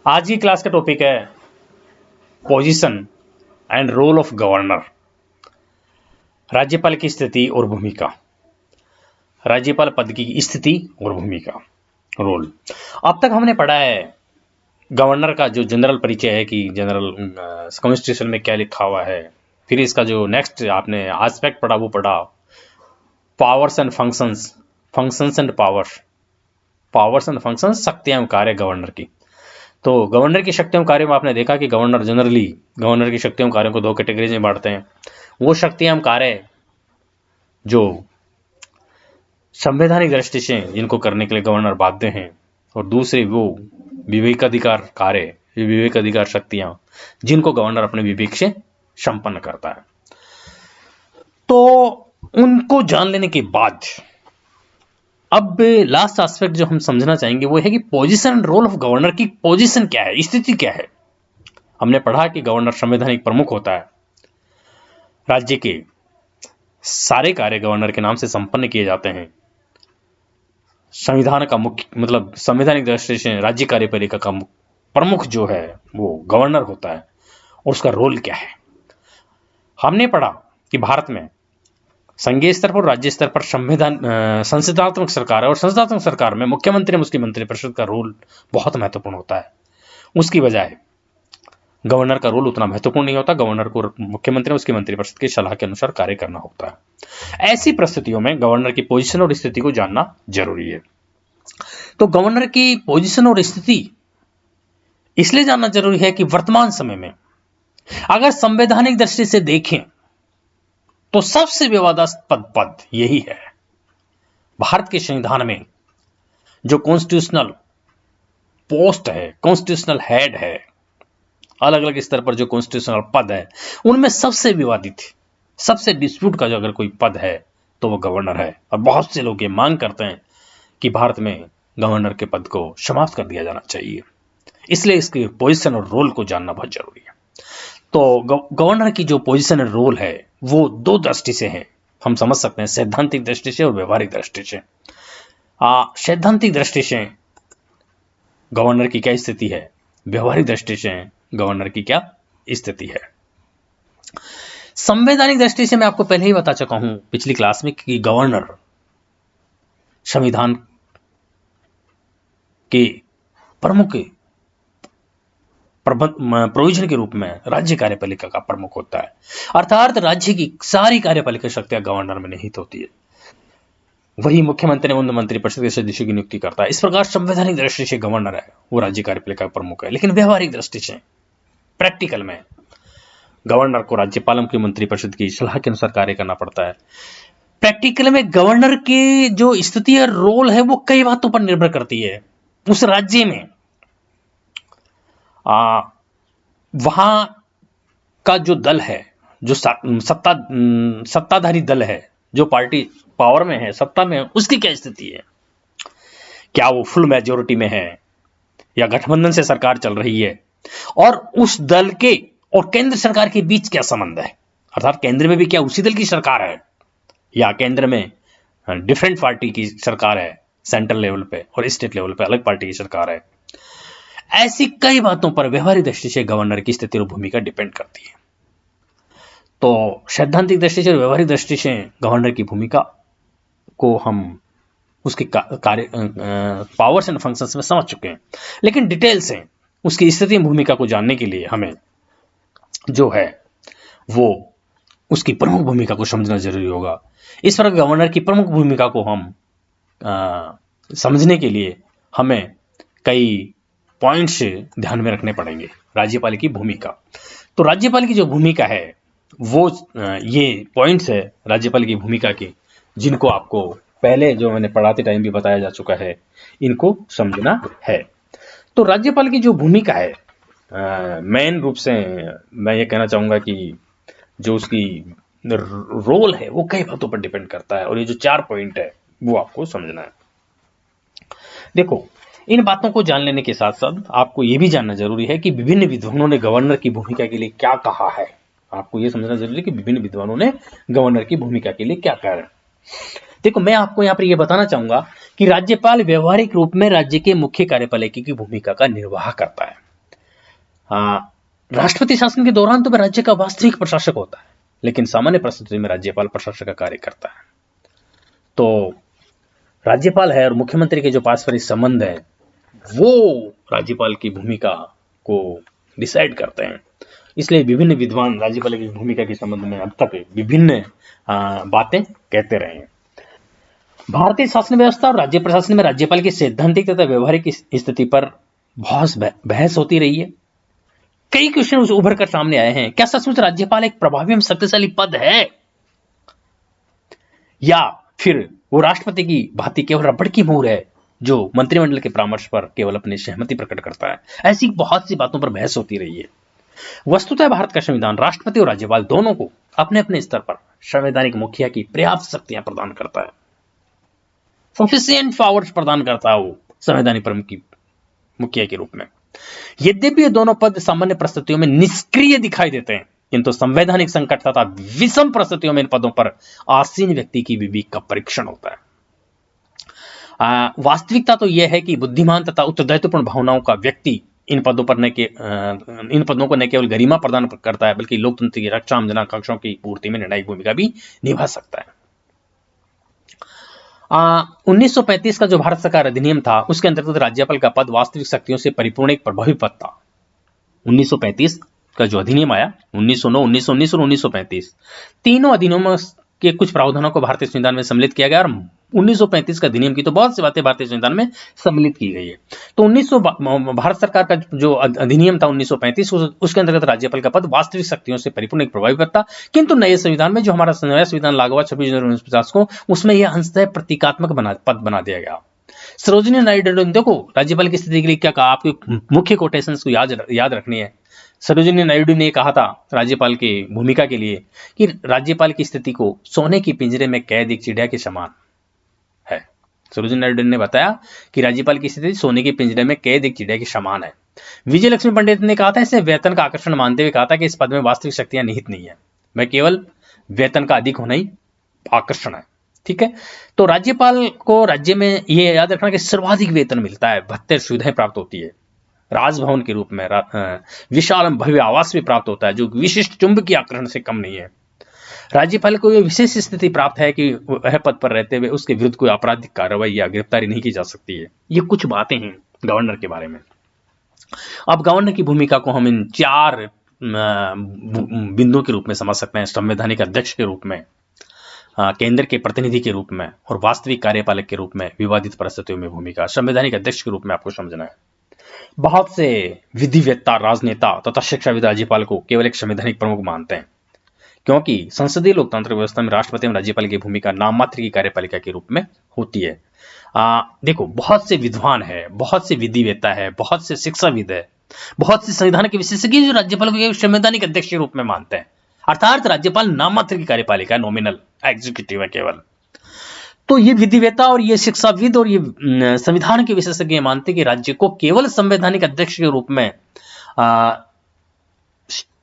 आज की क्लास का टॉपिक है position and role of governor. राज्यपाल की स्थिति और भूमिका, राज्यपाल पद की स्थिति और भूमिका, रोल। अब तक हमने पढ़ा है गवर्नर का जो जनरल परिचय है कि जनरल कॉन्स्टिट्यूशन में क्या लिखा हुआ है। फिर इसका जो नेक्स्ट आपने एस्पेक्ट पढ़ा वो पढ़ा powers and functions, functions and powers, powers and functions, शक्तियां एवं कार्य गवर्नर की। तो गवर्नर की शक्तियों कार्यों में आपने देखा कि गवर्नर जनरली गवर्नर की शक्तियों कार्यों को दो कैटेगरीज में बांटते हैं। वो शक्तियां कार्य जो संवैधानिक दृष्टि से जिनको करने के लिए गवर्नर बाध्य हैं, और दूसरे वो विवेकाधिकार कार्य, विवेकाधिकार शक्तियां जिनको गवर्नर अपने विवेक से संपन्न करता है। तो उनको जान लेने के बाद अब लास्ट एस्पेक्ट जो हम समझना चाहेंगे वो है कि position and role of governor की पोजीशन क्या है, स्थिति क्या है। हमने पढ़ा कि गवर्नर संवैधानिक प्रमुख होता है, राज्य के सारे कार्य गवर्नर के नाम से संपन्न किए जाते हैं। संविधान का मुख्य मतलब संवैधानिक दृष्टि से राज्य कार्यपालिका का प्रमुख जो है वो गवर्नर होता है, और उसका रोल क्या है। हमने पढ़ा कि भारत में संघीय स्तर पर राज्य स्तर पर संसदात्मक सरकार है, और संसदात्मक सरकार में मुख्यमंत्री और उसकी मंत्रिपरिषद का रोल बहुत महत्वपूर्ण होता है। उसकी बजाय गवर्नर का रोल उतना महत्वपूर्ण नहीं होता। गवर्नर को मुख्यमंत्री और उसकी मंत्रिपरिषद की सलाह के अनुसार कार्य करना होता है। ऐसी परिस्थितियों में गवर्नर की पोजीशन और स्थिति को जानना जरूरी है। तो गवर्नर की पोजीशन और स्थिति इसलिए जानना जरूरी है कि वर्तमान समय में अगर संवैधानिक दृष्टि से देखें तो सबसे विवादास्पद पद यही है। भारत के संविधान में जो कॉन्स्टिट्यूशनल पोस्ट है, कॉन्स्टिट्यूशनल हेड है, अलग अलग स्तर पर जो कॉन्स्टिट्यूशनल पद है, उनमें सबसे विवादित, सबसे डिस्प्यूट का जो अगर कोई पद है तो वो गवर्नर है। और बहुत से लोग ये मांग करते हैं कि भारत में गवर्नर के पद को समाप्त कर दिया जाना चाहिए। इसलिए इसकी पोजीशन और रोल को जानना बहुत जरूरी है। तो गवर्नर की जो पोजीशन और रोल है वो दो दृष्टि से है, हम समझ सकते हैं, सैद्धांतिक दृष्टि से और व्यवहारिक दृष्टि से। सैद्धांतिक दृष्टि से गवर्नर की क्या स्थिति है, व्यवहारिक दृष्टि से गवर्नर की क्या स्थिति है। संवैधानिक दृष्टि से मैं आपको पहले ही बता चुका हूं पिछली क्लास में कि गवर्नर संविधान के प्रमुख प्रोविजन के रूप में राज्य कार्यपालिका का प्रमुख होता है, अर्थात राज्य की सारी कार्यपालिका शक्तियां गवर्नर में निहित होती है। वही मुख्यमंत्री एवं मंत्रिपरिषद के सदस्यों की नियुक्ति करता है। इस प्रकार संवैधानिक दृष्टि से गवर्नर है वो राज्य कार्यपालिका का प्रमुख है। लेकिन व्यवहारिक दृष्टि से प्रैक्टिकल में गवर्नर को राज्यपाल की मंत्रिपरिषद की सलाह के अनुसार कार्य करना पड़ता है। प्रैक्टिकल में गवर्नर की जो स्थिति और रोल है वो कई बातों पर निर्भर करती है। उस राज्य में वहां का जो दल है, जो सत्ताधारी दल है, जो पार्टी पावर में है, सत्ता में है, उसकी क्या स्थिति है। क्या वो फुल मेजोरिटी में है या गठबंधन से सरकार चल रही है, और उस दल के और केंद्र सरकार के बीच क्या संबंध है, अर्थात केंद्र में भी क्या उसी दल की सरकार है या केंद्र में डिफरेंट पार्टी की सरकार है, सेंट्रल लेवल पे और स्टेट लेवल पे अलग पार्टी की सरकार है। ऐसी कई बातों पर व्यवहारिक दृष्टि से गवर्नर की स्थिति और भूमिका डिपेंड करती है। तो सैद्धांतिक दृष्टि से और व्यवहारिक दृष्टि से गवर्नर की भूमिका को हम उसके कार्य पावर्स एंड फंक्शंस में समझ चुके हैं। लेकिन डिटेल से उसकी स्थिति और भूमिका को जानने के लिए हमें जो है वो उसकी प्रमुख भूमिका को समझना जरूरी होगा। इस प्रकार गवर्नर की प्रमुख भूमिका को हम समझने के लिए हमें कई पॉइंट्स ध्यान में रखने पड़ेंगे। राज्यपाल की भूमिका, तो राज्यपाल की जो भूमिका है वो ये पॉइंट्स है राज्यपाल की भूमिका के, जिनको आपको पहले जो मैंने पढ़ाते टाइम भी बताया जा चुका है, इनको समझना है। तो राज्यपाल की जो भूमिका है मेन रूप से मैं ये कहना चाहूंगा कि जो उसकी रोल है वो कई बातों पर डिपेंड करता है, और ये जो 4 पॉइंट है वो आपको समझना है। देखो, इन बातों को जान लेने के साथ साथ आपको ये भी जानना जरूरी है कि विभिन्न विद्वानों ने गवर्नर की भूमिका के लिए क्या कहा है। आपको ये समझना जरूरी है कि विभिन्न विद्वानों ने गवर्नर की भूमिका के लिए क्या कहा है। देखो, मैं आपको यहाँ पर यह बताना चाहूंगा कि राज्यपाल व्यवहारिक रूप में राज्य के मुख्य कार्यपालिका की भूमिका का निर्वाह करता है। राष्ट्रपति शासन के दौरान तो वह राज्य का वास्तविक प्रशासक होता है, लेकिन सामान्य परिस्थिति में राज्यपाल प्रशासक का कार्य करता है। तो राज्यपाल है और मुख्यमंत्री के जो पारस्परिक संबंध है वो राज्यपाल की भूमिका को डिसाइड करते हैं। इसलिए विभिन्न विद्वान राज्यपाल की भूमिका के संबंध में अब तक विभिन्न बातें कहते रहे हैं। भारतीय शासन व्यवस्था और राज्य प्रशासन में राज्यपाल की सैद्धांतिक तथा व्यवहारिक स्थिति पर बहुत बहस होती रही है। कई क्वेश्चन उभर कर सामने आए हैं। क्या सचमुच राज्यपाल एक प्रभावी एवं शक्तिशाली पद है, या फिर वो राष्ट्रपति की भांति केवल रबड़ की मोहर है जो मंत्रिमंडल के परामर्श पर केवल अपनी सहमति प्रकट करता है? ऐसी बहुत सी बातों पर बहस होती रही है। वस्तुतः भारत का संविधान राष्ट्रपति और राज्यपाल दोनों को अपने अपने स्तर पर संवैधानिक मुखिया की पर्याप्त शक्तियां प्रदान करता है, सफिशिएंट पावर्स प्रदान करता है वो संवैधानिक प्रमुख की मुखिया के रूप में। यद्यपि ये दोनों पद सामान्य परिस्थितियों में निष्क्रिय दिखाई देते हैं, किंतु संवैधानिक संकट तथा विषम परिस्थितियों में इन पदों पर आसीन व्यक्ति की विवेक का परीक्षण होता है। वास्तविकता तो यह है कि बुद्धिमान तथा उत्तरदायित्वपूर्ण भावनाओं का व्यक्ति इन पदों को न केवल गरिमा प्रदान करता है, बल्कि लोकतंत्र की रक्षा एवं जनाकांक्षाओं की पूर्ति में निर्णायक भूमिका भी निभा सकता है। 1935 का जो भारत सरकार अधिनियम था उसके अंतर्गत राज्यपाल का पद वास्तविक शक्तियों से परिपूर्ण एक प्रभावी पद था। 1935 का जो अधिनियम आया 1909, 1919 और 1935, तीनों अधिनियमों के कुछ प्रावधानों को भारतीय संविधान में सम्मिलित किया गया और 1935 का अधिनियम की तो बहुत सी बातें भारतीय संविधान में सम्मिलित की गई है। तो भारत सरकार का जो अधिनियम था 1935 उसके अंतर्गत राज्यपाल का पद वास्तविक शक्तियों से परिपूर्ण एक प्रभावी पद था, किंतु नए संविधान में जो हमारा नया संविधान लागू हुआ 26 जनवरी 1950 को, उसमें यह अंशतः प्रतीकात्मक पद बना दिया गया। सरोजिनी नायडू ने देखो राज्यपाल की स्थिति के लिए क्या कहा, आपकी मुख्य कोटेशंस को याद रखनी है। सरोजिनी नायडू ने कहा था राज्यपाल की भूमिका के लिए कि राज्यपाल की स्थिति को सोने की पिंजरे में कैद एक चिड़िया के समान है। सरोजिनी नायडू ने बताया कि राज्यपाल की स्थिति सोने के पिंजरे में कैद एक चिड़िया के समान है। विजय लक्ष्मी पंडित ने कहा था इसे वेतन का आकर्षण मानते हुए कहा था कि इस पद में वास्तविक शक्तियां निहित नहीं है, वह केवल वेतन का अधिक होना ही आकर्षण है। ठीक है, तो राज्यपाल को राज्य में यह याद रखना कि सर्वाधिक वेतन मिलता है, भत्ते सुविधाएं प्राप्त होती है, राजभवन के रूप में विशाल भव्य आवास भी प्राप्त होता है जो विशिष्ट चुंबकीय आकर्षण से कम नहीं है। राज्यपाल को यह विशेष स्थिति प्राप्त है कि वह पद पर रहते हुए उसके विरुद्ध कोई आपराधिक कार्रवाई या गिरफ्तारी नहीं की जा सकती है। ये कुछ बातें हैं गवर्नर के बारे में। अब गवर्नर की भूमिका को हम इन 4 बिंदुओं के रूप में समझ सकते हैं: संवैधानिक अध्यक्ष के रूप में, केंद्र के प्रतिनिधि के रूप में और वास्तविक कार्यपालक के रूप में विवादित परिस्थितियों में भूमिका। संवैधानिक अध्यक्ष के रूप में आपको समझना है। बहुत से विधिवेत्ता, राजनेता तथा शिक्षाविद राज्यपाल को केवल एक संवैधानिक प्रमुख मानते हैं, क्योंकि संसदीय लोकतांत्रिक व्यवस्था में राष्ट्रपति एवं राज्यपाल की भूमिका नाम मात्र की कार्यपालिका के रूप में होती है। देखो बहुत से विद्वान है, बहुत से विधिवेत्ता है, बहुत से शिक्षाविद है, बहुत से संविधान के विशेषज्ञ जो राज्यपाल को संवैधानिक अध्यक्ष के रूप में मानते हैं, अर्थात राज्यपाल नाम मात्र की कार्यपालिका, नॉमिनल एग्जीक्यूटिव है केवल। तो ये विधिवेत्ता और ये शिक्षाविद और ये संविधान के विशेषज्ञ मानते कि राज्य को केवल संवैधानिक अध्यक्ष के रूप में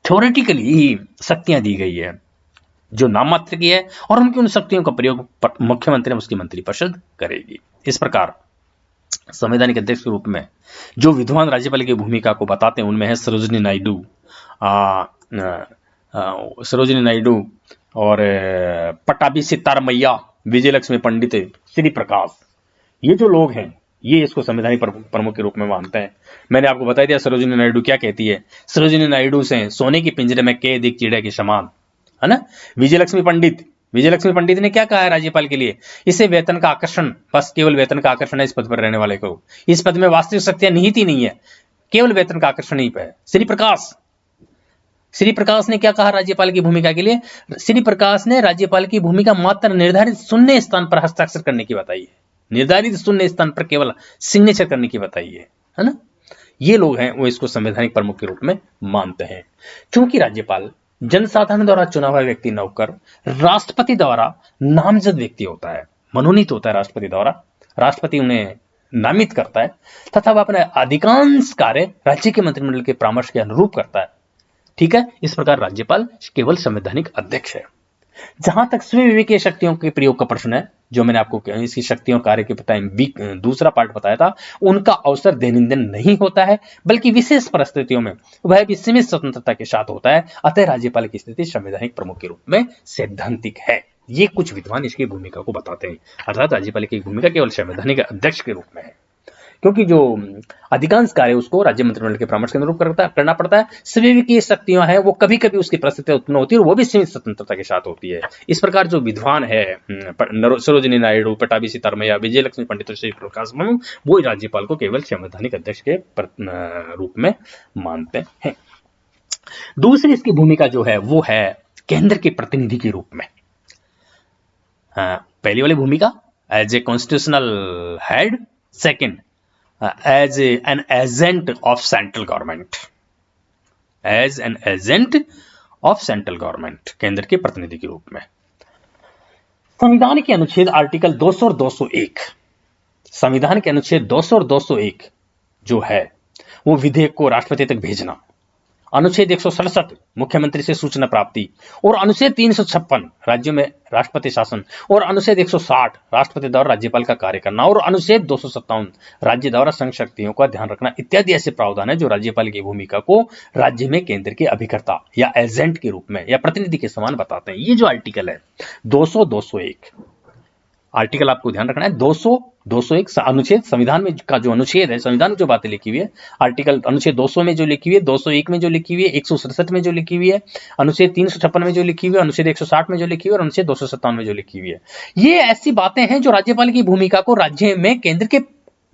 थ्योरेटिकली ही शक्तियां दी गई है जो नाम मात्र की है, और उनकी उन शक्तियों का प्रयोग मुख्यमंत्री और उसकी मंत्रिपरिषद करेगी। इस प्रकार संवैधानिक अध्यक्ष के रूप में जो विद्वान राज्यपाल की भूमिका को बताते हैं उनमें है सरोजिनी नायडू और पट्टाभी सिद्धारमैया, विजय लक्ष्मी पंडित, श्री प्रकाश, ये जो लोग हैं ये इसको संवैधानिक प्रमुख के रूप में मानते हैं। मैंने आपको बता दिया सरोजिनी नायडू क्या कहती है। सरोजिनी नायडू से सोने के पिंजरे में कैद एक चिड़िया के समान, है ना। विजय लक्ष्मी पंडित ने क्या कहा है राज्यपाल के लिए, इसे वेतन का आकर्षण, बस केवल वेतन का आकर्षण है इस पद पर रहने वाले को, इस पद में वास्तविक शक्तियां निहित ही नहीं है, केवल वेतन का आकर्षण ही है। श्री प्रकाश ने क्या कहा राज्यपाल की भूमिका के लिए, श्री प्रकाश ने राज्यपाल की भूमिका मात्र निर्धारित शून्य स्थान पर हस्ताक्षर करने की बताई है, निर्धारित शून्य स्थान पर केवल सिग्नेचर करने की बताई है ना। ये लोग हैं वो इसको संवैधानिक प्रमुख के रूप में मानते हैं। क्योंकि राज्यपाल जनसाधारण द्वारा चुना हुआ व्यक्ति न होकर राष्ट्रपति द्वारा नामजद व्यक्ति होता है, मनोनीत होता है राष्ट्रपति द्वारा, राष्ट्रपति उन्हें नामित करता है तथा वह अपने अधिकांश कार्य राज्य के मंत्रिमंडल के परामर्श के अनुरूप करता है। ठीक है, इस प्रकार राज्यपाल केवल संवैधानिक अध्यक्ष है। जहां तक स्वविवेकीय शक्तियों के प्रयोग का प्रश्न है, जो मैंने आपको इसकी शक्तियों कार्य के टाइम दूसरा पार्ट बताया था, उनका अवसर दैनंदिन नहीं होता है, बल्कि विशेष परिस्थितियों में वह भी सीमित स्वतंत्रता के साथ होता है। अतः राज्यपाल की स्थिति संवैधानिक प्रमुख के रूप में सैद्धांतिक है। ये कुछ विद्वान इसकी भूमिका को बताते हैं, अर्थात राज्यपाल की भूमिका केवल संवैधानिक अध्यक्ष के रूप में है, क्योंकि जो अधिकांश कार्य उसको राज्य मंत्रिमंडल के परामर्श के अनुरूप करना पड़ता है। स्वविवेकीय शक्तियां हैं वो कभी कभी उसकी परिस्थिति उत्पन्न होती है और वो भी सीमित स्वतंत्रता के साथ होती है। इस प्रकार जो विद्वान है सरोजिनी नायडू, पटाभी सीतारमैया, विजय लक्ष्मी पंडित, श्री प्रकाश पंत, वो राज्यपाल को केवल संवैधानिक अध्यक्ष के रूप में मानते हैं। दूसरी इसकी भूमिका जो है वो है केंद्र के प्रतिनिधि के रूप में। पहली वाली भूमिका as a constitutional head, second as an agent of central government, as an agent of central government, केंद्र के प्रतिनिधि के रूप में। संविधान के अनुच्छेद आर्टिकल 200 और 201, संविधान के अनुच्छेद 200 और 201 जो है वो विधेयक को राष्ट्रपति तक भेजना, अनुच्छेद 167 मुख्यमंत्री से सूचना प्राप्ति, और अनुच्छेद 356 राज्यों में राष्ट्रपति शासन, और अनुच्छेद 160 राष्ट्रपति द्वारा राज्यपाल का कार्य करना, और अनुच्छेद 257 राज्य द्वारा संघ शक्तियों का ध्यान रखना इत्यादि ऐसे प्रावधान है जो राज्यपाल की भूमिका को राज्य में केंद्र के अभिकर्ता या एजेंट के रूप में या प्रतिनिधि के समान बताते हैं। ये जो आर्टिकल है 200, 201 आर्टिकल आपको ध्यान रखना है। 200, 201 अनुच्छेद, संविधान में का जो अनुच्छेद है, संविधान में जो बातें लिखी हुई है, आर्टिकल अनुच्छेद 200 में जो लिखी हुई है, 201 में जो लिखी हुई है, 167 में जो लिखी हुई है, अनुच्छेद 356 में जो लिखी हुई है, अनुच्छेद 160 में जो लिखी हुई है और अनुच्छेद 257 में जो लिखी हुई है, ये ऐसी बातें हैं जो राज्यपाल की भूमिका को राज्य में केंद्र के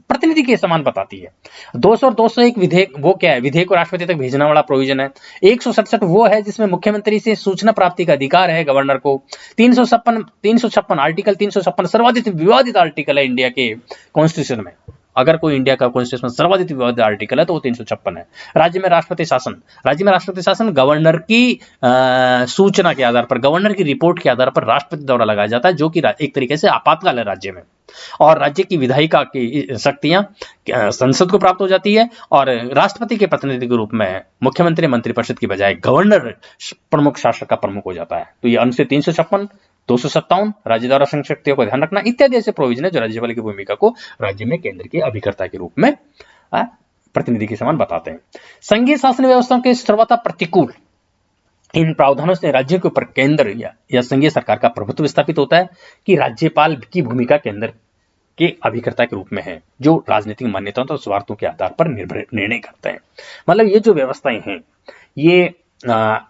प्रतिनिधि के समान बताती है। 200 और 201 विधेयक वो क्या है, विधेयक को राष्ट्रपति तक भेजने वाला प्रोविजन है। 167 वो है जिसमें मुख्यमंत्री से सूचना प्राप्ति का अधिकार है गवर्नर को। 356 आर्टिकल 356 सर्वाधिक विवादित आर्टिकल है इंडिया के कॉन्स्टिट्यूशन में। अगर कोई इंडिया का कॉन्स्टिट्यूशन सर्वाधिक विवादित आर्टिकल है तो वो 356 है। राज्य में राष्ट्रपति शासन, राज्य में राष्ट्रपति शासन गवर्नर की सूचना के आधार पर, गवर्नर की रिपोर्ट के आधार पर राष्ट्रपति द्वारा लगाया जाता है, जो कि एक तरीके से आपातकाल है राज्य में। और राज्य की विधायिका की शक्तियां संसद को प्राप्त हो जाती है और राष्ट्रपति के प्रतिनिधि के रूप में मुख्यमंत्री मंत्रिपरिषद की बजाय गवर्नर प्रमुख शासक का प्रमुख हो जाता है। तो ये अनुच्छेद 356, 257 राज्य द्वारा संघ शक्तियों को ध्यान रखना इत्यादि ऐसे प्रोविजन है जो राज्यपाल की भूमिका को राज्य में केंद्र के अभिकर्ता के रूप में प्रतिनिधि के समान बताते हैं। संघीय शासन व्यवस्था के सर्वथा प्रतिकूल इन प्रावधानों से राज्यों के ऊपर केंद्र या संघीय सरकार का प्रभुत्व स्थापित होता है कि राज्यपाल की भूमिका केंद्र के अभिकर्ता के रूप में है, जो राजनीतिक मान्यताओं और स्वार्थों के आधार पर निर्णय करते हैं। मतलब ये जो व्यवस्थाएं हैं ये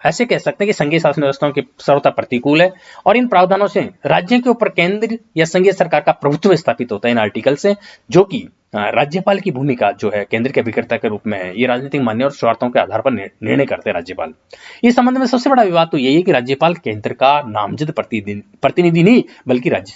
ऐसे कह सकते हैं कि संघीय शासन व्यवस्थाओं की सर्वथा प्रतिकूल है और इन प्रावधानों से राज्य के ऊपर केंद्र या संघीय सरकार का प्रभुत्व स्थापित होता है इन आर्टिकल से, जो कि राज्यपाल की भूमिका जो है केंद्र के अभिकर्ता के रूप में है। ये राजनीतिक मान्य और स्वार्थों के आधार पर निर्णय करते हैं राज्यपाल। इस संबंध में सबसे बड़ा विवाद तो यही है कि राज्यपाल केंद्र का नामजद प्रतिनिधि नहीं बल्कि राज्य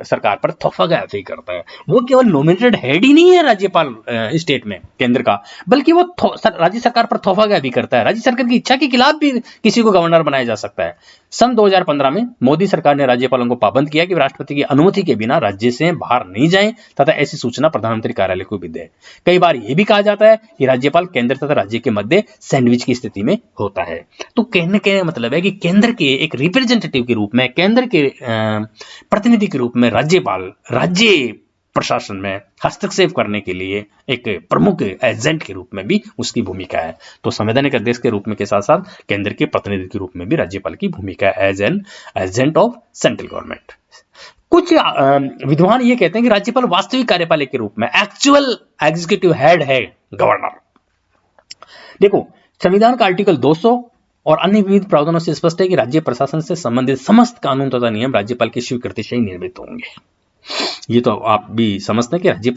सरकार पर तोहफागाफी करता है। वो केवल नॉमिनेटेड हेड ही नहीं है राज्यपाल स्टेट में केंद्र का, बल्कि वो राज्य सरकार पर तोहफागाफी करता है। राज्य सरकार की इच्छा के खिलाफ भी किसी को गवर्नर बनाया जा सकता है। सन 2015 में मोदी सरकार ने राज्यपालों को पाबंद किया कि राष्ट्रपति की अनुमति के बिना राज्य से बाहर नहीं जाएं तथा ऐसी सूचना प्रधानमंत्री कार्यालय को भी दे। कई बार यह भी कहा जाता है कि राज्यपाल केंद्र तथा राज्य के मध्य सैंडविच की स्थिति में होता है। तो कहने का मतलब है कि केंद्र के एक रिप्रेजेंटेटिव के रूप में, केंद्र के प्रतिनिधि के रूप में राज्यपाल राज्य प्रशासन में हस्तक्षेप करने के लिए एक प्रमुख एजेंट के रूप में भी उसकी भूमिका है। तो संवैधानिक अध्यक्ष के रूप में के साथ साथ केंद्र के प्रतिनिधि के रूप में भी राज्यपाल की भूमिका है as an agent of central government. कुछ विद्वान ये कहते हैं कि राज्यपाल वास्तविक कार्यपालक के रूप में एक्चुअल एग्जीक्यूटिव हेड है गवर्नर। देखो, संविधान का आर्टिकल 200 और अन्य विविध प्रावधानों से स्पष्ट है कि राज्य प्रशासन से संबंधित समस्त कानून तथा नियम राज्यपाल की स्वीकृति से ही निर्मित होंगे। ये तो आप भी समझते हैं कि राज्य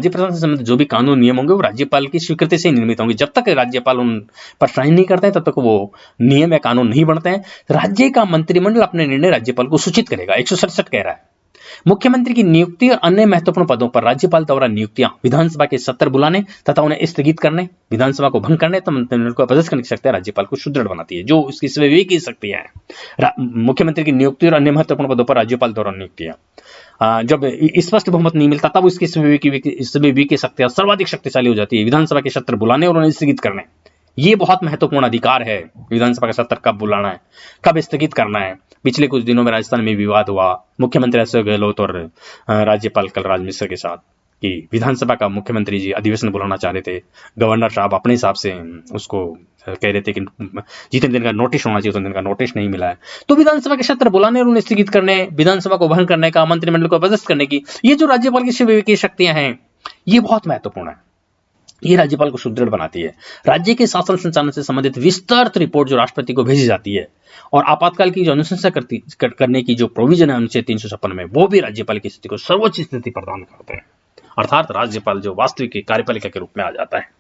प्रशासन से संबंधित जो भी कानून नियम होंगे वो राज्यपाल की स्वीकृति से ही निर्मित होंगे। जब तक राज्यपाल उन पर साइन नहीं करते हैं तब तक वो नियम या कानून नहीं बनते हैं। राज्य का मंत्रिमंडल अपने निर्णय राज्यपाल को सूचित करेगा। 167 कह रहा है मुख्यमंत्री की नियुक्ति और अन्य महत्वपूर्ण पदों पर राज्यपाल द्वारा नियुक्तियां विधानसभा के सत्र बुलाने तथा उन्हें स्थगित करने, विधानसभा को भंग करने तथा मंत्रिमंडल को अपदस्थ करने की शक्ति राज्यपाल को सुदृढ़ बनाती है, जो उसकी स्वविवेकी शक्तियां हैं। मुख्यमंत्री की नियुक्ति और अन्य महत्वपूर्ण पदों पर राज्यपाल द्वारा नियुक्तियां जब स्पष्ट बहुमत नहीं मिलता तब उसकी स्वविवेकी शक्तियां सर्वाधिक शक्तिशाली हो जाती है। विधानसभा के सत्र बुलाने और उन्हें स्थगित करने, ये बहुत महत्वपूर्ण अधिकार है। विधानसभा का सत्र कब बुलाना है, कब स्थगित करना है। पिछले कुछ दिनों में राजस्थान में विवाद हुआ मुख्यमंत्री अशोक गहलोत और राज्यपाल कलराज मिश्र के साथ कि विधानसभा का मुख्यमंत्री जी अधिवेशन बुलाना चाह रहे थे, गवर्नर साहब अपने हिसाब से उसको कह रहे थे कि जितने दिन का नोटिस होना चाहिए उतने दिन का नोटिस नहीं मिला है। तो विधानसभा के सत्र बुलाने और उन्हें स्थगित करने, विधानसभा को भंग करने का, मंत्रिमंडल को पदस्थ करने की ये जो राज्यपाल की शक्तियां हैं ये बहुत महत्वपूर्ण है। ये राज्यपाल को सुदृढ़ बनाती है। राज्य के शासन संचालन से संबंधित विस्तृत रिपोर्ट जो राष्ट्रपति को भेजी जाती है और आपातकाल की जो अनुशंसा करने की जो प्रोविजन है अनुच्छेद 356 में, वो भी राज्यपाल की स्थिति को सर्वोच्च स्थिति प्रदान करते हैं। अर्थात राज्यपाल जो वास्तविक कार्यपालिका के रूप में आ जाता है।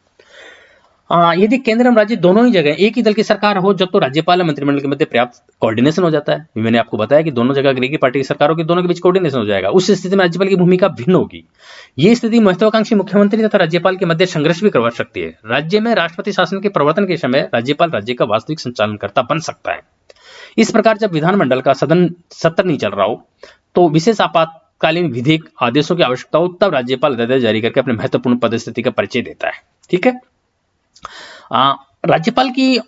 यदि केंद्र एवं राज्य दोनों ही जगह एक ही दल की सरकार हो जब तो राज्यपाल और मंत्रिमंडल के मध्य पर्याप्त कोऑर्डिनेशन हो जाता है। मैंने आपको बताया कि दोनों जगह अगर एक ही पार्टी की सरकारों के दोनों के बीच कोऑर्डिनेशन हो जाएगा, उस स्थिति में राज्यपाल की भूमिका भिन्न होगी। ये स्थिति महत्वाकांक्षी मुख्यमंत्री तथा राज्यपाल के मध्य संघर्ष भी करवा सकती है। राज्य में राष्ट्रपति शासन के प्रवर्तन के समय राज्यपाल राज्य का वास्तविक संचालनकर्ता बन सकता है। इस प्रकार जब विधानमंडल का सत्र नहीं चल रहा हो तो विशेष आपातकालीन विधिक आदेशों की आवश्यकता हो तब राज्यपाल आदेश जारी करके अपने महत्वपूर्ण पदस्थिति का परिचय देता है। ठीक है। राज्यपाल की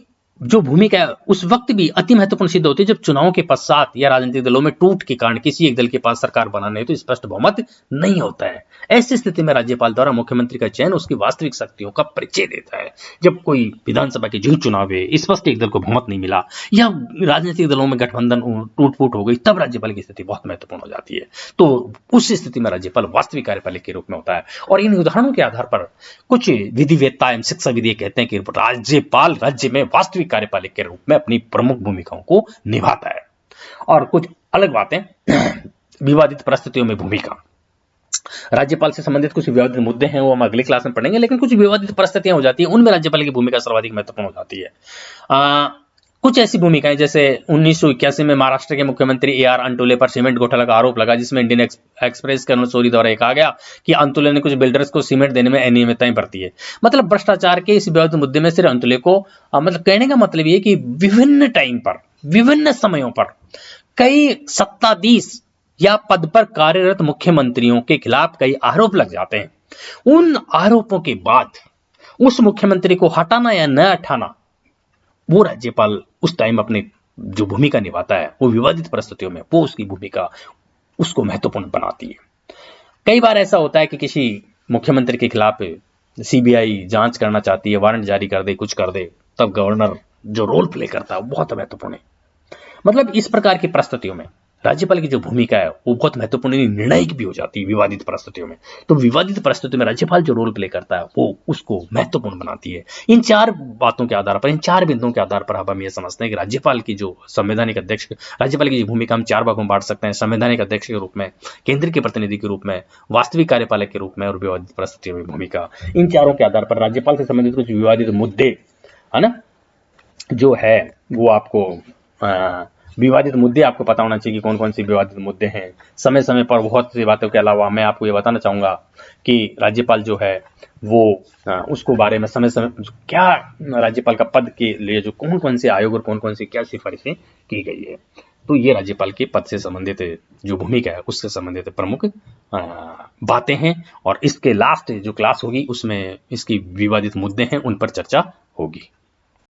जो भूमिका है उस वक्त भी अति महत्वपूर्ण सिद्ध होती है जब चुनाव के पश्चात या राजनीतिक दलों में टूट के कारण किसी एक दल के पास सरकार बनाने तो स्पष्ट बहुमत नहीं होता है। ऐसी स्थिति में राज्यपाल द्वारा मुख्यमंत्री का चयन उसकी वास्तविक शक्तियों का परिचय देता है। जब कोई विधानसभा के जो चुनाव है स्पष्ट एक दल को बहुमत नहीं मिला या राजनीतिक दलों में गठबंधन टूट फूट हो गई तब राज्यपाल की स्थिति बहुत महत्वपूर्ण हो जाती है। तो उस स्थिति में राज्यपाल वास्तविक कार्यपालिका के रूप में होता है। और इन उदाहरणों के आधार पर कुछ विधिवेत्ता एवं शिक्षाविद कहते हैं कि राज्यपाल राज्य में वास्तविक कार्यपालिका के रूप में अपनी प्रमुख भूमिकाओं को निभाता है। और कुछ अलग बातें, विवादित परिस्थितियों में भूमिका, राज्यपाल से संबंधित कुछ विवादित मुद्दे हैं वो हम अगली क्लास में पढ़ेंगे, लेकिन कुछ विवादित परिस्थितियां हो जाती हैं उनमें राज्यपाल की भूमिका सर्वाधिक महत्वपूर्ण हो जाती है। कुछ ऐसी भूमिकाएं जैसे 1981 में महाराष्ट्र के मुख्यमंत्री ए.आर. अंतुले पर सीमेंट घोटाला का आरोप लगा जिसमें इंडियन एक्सप्रेस के अनुसार द्वारा कहा गया कि अंतुले ने कुछ बिल्डर्स को सीमेंट देने में अनियमितताएं बरती है। मतलब भ्रष्टाचार के इस विवादित मुद्दे में सिर्फ अंतुले को मतलब कहने का मतलब ये कि विभिन्न टाइम पर विभिन्न समयों पर कई सत्ताधीश या पद पर कार्यरत मुख्यमंत्रियों के खिलाफ कई आरोप लग जाते हैं। उन आरोपों के बाद उस मुख्यमंत्री को हटाना या न हटाना वो राज्यपाल उस टाइम अपने जो भूमिका निभाता है वो विवादित परिस्थितियों में वो उसकी भूमिका उसको महत्वपूर्ण बनाती है। कई बार ऐसा होता है कि किसी मुख्यमंत्री के खिलाफ सीबीआई जांच करना चाहती है, वारंट जारी कर दे, कुछ कर दे, तब गवर्नर जो रोल प्ले करता है वो बहुत महत्वपूर्ण है। मतलब इस प्रकार की परिस्थितियों में राज्यपाल की जो भूमिका है वो बहुत महत्वपूर्ण निर्णायक भी हो जाती है विवादित परिस्थितियों में। तो विवादित परिस्थितियों में राज्यपाल जो रोल प्ले करता है वो उसको महत्वपूर्ण बनाती है। इन चार बातों के आधार पर, इन चार बिंदुओं के आधार पर अब हम ये समझते हैं कि राज्यपाल की जो संवैधानिक अध्यक्ष, राज्यपाल की भूमिका हम चार भागों में बांट सकते हैं। संवैधानिक अध्यक्ष के रूप में, केंद्र के प्रतिनिधि के रूप में, वास्तविक कार्यपालक के रूप में और विवादित परिस्थितियों में भूमिका। इन चारों के आधार पर राज्यपाल से संबंधित कुछ विवादित मुद्दे है ना जो है वो आपको विवादित मुद्दे आपको पता होना चाहिए कि कौन कौन से विवादित मुद्दे हैं। समय समय पर बहुत सी बातों के अलावा मैं आपको ये बताना चाहूँगा कि राज्यपाल जो है वो उसको बारे में समय समय क्या राज्यपाल का पद के लिए जो कौन कौन से आयोग और कौन कौन सी क्या सिफारिशें की गई है। तो ये राज्यपाल के पद से संबंधित जो भूमिका है उससे संबंधित प्रमुख बातें हैं। और इसके लास्ट जो क्लास होगी उसमें इसकी विवादित मुद्दे हैं उन पर चर्चा होगी।